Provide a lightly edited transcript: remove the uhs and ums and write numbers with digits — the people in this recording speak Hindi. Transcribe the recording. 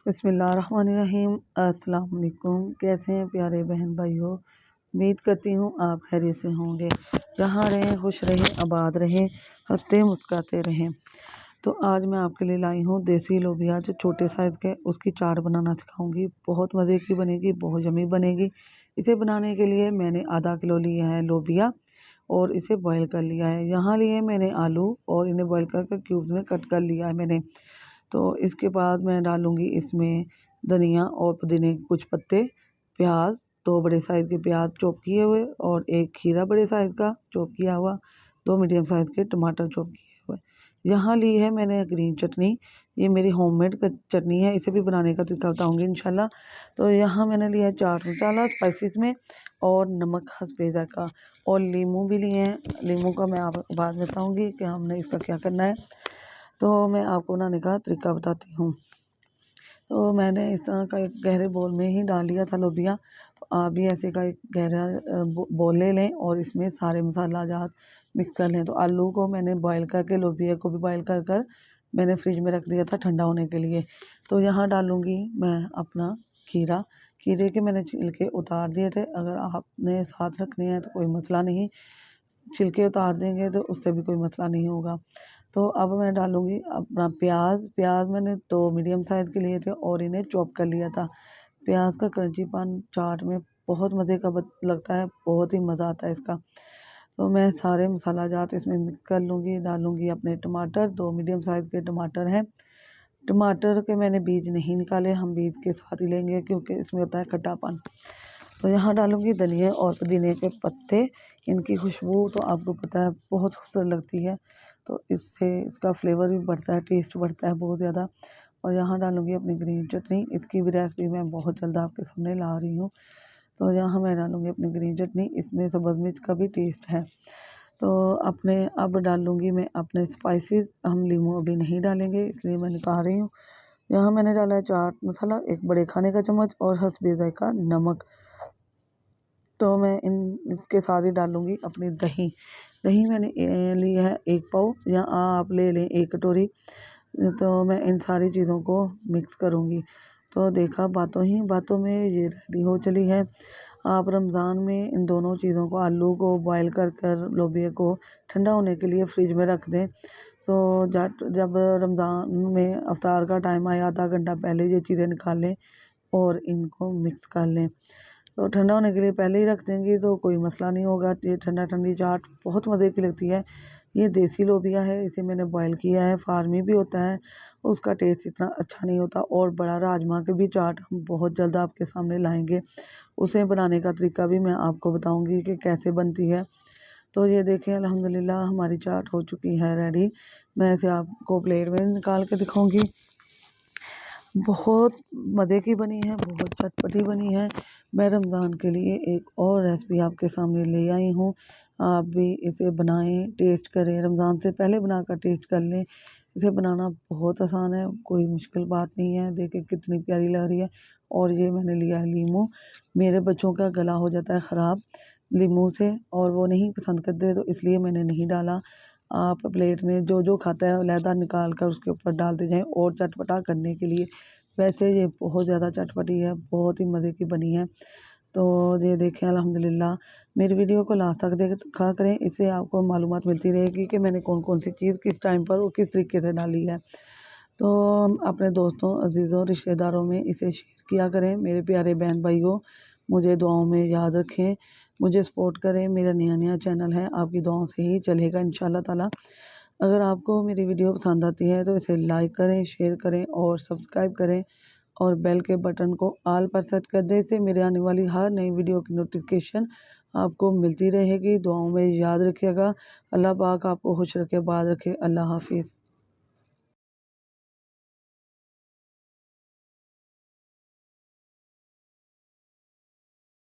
बिस्मिल्लाहिर्रहमानिर्रहीम। अस्सलाम वालेकुम। कैसे हैं प्यारे बहन भाइयों, उम्मीद करती हूँ आप खैरियत से होंगे। जहाँ रहें खुश रहें, आबाद रहें, हंसते मुस्कुराते रहें। तो आज मैं आपके लिए लाई हूँ देसी लोबिया, जो छोटे साइज़ के, उसकी चाट बनाना सिखाऊंगी। बहुत मज़े की बनेगी, बहुत यम्मी बनेगी। इसे बनाने के लिए मैंने आधा किलो लिया है लोबिया और इसे बॉईल कर लिया है। यहाँ लिए मैंने आलू और इन्हें बॉईल करके क्यूब्स में कट कर लिया है मैंने। तो इसके बाद मैं डालूँगी इसमें धनिया और पुदीने के कुछ पत्ते, प्याज, 2 बड़े साइज़ के प्याज चॉप किए हुए और 1 खीरा बड़े साइज़ का चॉप किया हुआ, 2 मीडियम साइज़ के टमाटर चॉप किए हुए। यहाँ ली है मैंने ग्रीन चटनी, ये मेरी होममेड चटनी है। इसे भी बनाने का तरीका बताऊँगी इंशाल्लाह। तो यहाँ मैंने लिया है चाट मसाला स्पाइसेस में और नमक हस्बे ज़ायक़ा और लीमू भी लिए हैं। लीमू का मैं आपको बाद में बताऊँगी कि हमने इसका क्या करना है। तो मैं आपको बनाने का तरीका बताती हूँ। तो मैंने इस तरह का एक गहरे बोल में ही डाल लिया था लोबिया। तो आप भी ऐसे का एक गहरा बोल ले लें और इसमें सारे मसाला जात मिक्स कर लें। तो आलू को मैंने बॉईल करके, लोबिया को भी बॉईल कर कर मैंने फ्रिज में रख दिया था ठंडा होने के लिए। तो यहाँ डालूँगी मैं अपना खीरा। खीरे के मैंने छिलके उतार दिए थे। अगर आपने साथ रखने हैं तो कोई मसला नहीं, छिलके उतार देंगे तो उससे भी कोई मसला नहीं होगा। तो अब मैं डालूँगी अपना प्याज मैंने 2 मीडियम साइज़ के लिए थे और इन्हें चॉप कर लिया था। प्याज का क्रंचीपन चाट में बहुत मज़े का लगता है, बहुत ही मज़ा आता है इसका। तो मैं सारे मसाला जात इसमें मिक्स कर लूँगी। डालूँगी अपने टमाटर, 2 मीडियम साइज़ के टमाटर हैं। टमाटर के मैंने बीज नहीं निकाले, हम बीज के साथ ही लेंगे क्योंकि इसमें होता है खट्टापन। तो यहाँ डालूँगी धनिया और पुदीने के पत्ते। इनकी खुशबू तो आपको पता है बहुत खूबसूरत लगती है, तो इससे इसका फ्लेवर भी बढ़ता है, टेस्ट बढ़ता है बहुत ज़्यादा। और यहाँ डालूँगी अपनी ग्रीन चटनी। इसकी भी रेसिपी मैं बहुत जल्द आपके सामने ला रही हूँ। तो यहाँ मैं डालूँगी अपनी ग्रीन चटनी, इसमें सब्ज़ मिर्च का भी टेस्ट है। तो अब डालूँगी मैं अपने स्पाइसेस। हम लीमू अभी नहीं डालेंगे इसलिए मैं निकाल रही हूँ। यहाँ मैंने डाला है चाट मसाला 1 बड़े खाने का चम्मच और हस्बे ज़ायक़ा नमक। तो मैं इसके साथ ही डालूँगी अपनी दही। दही मैंने ली है 1 पाव या आप ले लें 1 कटोरी। तो मैं इन सारी चीज़ों को मिक्स करूँगी। तो देखा बातों में ये रेडी हो चली है। आप रमज़ान में इन दोनों चीज़ों को, आलू को बॉईल कर लोबिया को ठंडा होने के लिए फ्रिज में रख दें। तो जब रमज़ान में अफ्तार का टाइम आए आधा घंटा पहले ये चीज़ें निकाल लें और इनको मिक्स कर लें। तो ठंडा होने के लिए पहले ही रख देंगी तो कोई मसला नहीं होगा। ये ठंडी चाट बहुत मज़े की लगती है। ये देसी लोबिया है, इसे मैंने बॉईल किया है, फार्मी भी होता है, उसका टेस्ट इतना अच्छा नहीं होता। और बड़ा राजमा की भी चाट हम बहुत जल्द आपके सामने लाएंगे। उसे बनाने का तरीका भी मैं आपको बताऊंगी कि कैसे बनती है। तो ये देखें अल्हम्दुलिल्लाह हमारी चाट हो चुकी है रेडी। मैं इसे आपको प्लेट में निकाल के दिखाऊंगी। बहुत मज़े की बनी है, बहुत चटपटी बनी है। मैं रमज़ान के लिए एक और रेसिपी आपके सामने ले आई हूँ। आप भी इसे बनाएं, टेस्ट करें, रमज़ान से पहले बनाकर टेस्ट कर लें। इसे बनाना बहुत आसान है, कोई मुश्किल बात नहीं है। देखिए कितनी प्यारी लग रही है। और ये मैंने लिया है लीमू। मेरे बच्चों का गला हो जाता है ख़राब लीमू से और वो नहीं पसंद करते, तो इसलिए मैंने नहीं डाला। आप प्लेट में जो खाता है अलहदा निकाल कर उसके ऊपर डालते जाएं और चटपटा करने के लिए। वैसे ये बहुत ज़्यादा चटपटी है, बहुत ही मज़े की बनी है। तो ये देखें अल्हम्दुलिल्लाह। मेरी वीडियो को लास्ट तक देखा करें, इससे आपको मालूमात मिलती रहेगी कि मैंने कौन कौन सी चीज़ किस टाइम पर और किस तरीके से डाली है। तो अपने दोस्तों, अजीज़ों, रिश्तेदारों में इसे शेयर किया करें। मेरे प्यारे बहन भाइयों, मुझे दुआओं में याद रखें, मुझे सपोर्ट करें। मेरा नया चैनल है, आपकी दुआओं से ही चलेगा इंशाल्लाह ताला। अगर आपको मेरी वीडियो पसंद आती है तो इसे लाइक करें, शेयर करें और सब्सक्राइब करें और बेल के बटन को ऑल पर सेट कर दें। इससे मेरे आने वाली हर नई वीडियो की नोटिफिकेशन आपको मिलती रहेगी। दुआओं में याद रखिएगा। अल्लाह पाक आपको खुश रखे, बात रखे। अल्लाह हाफिज़।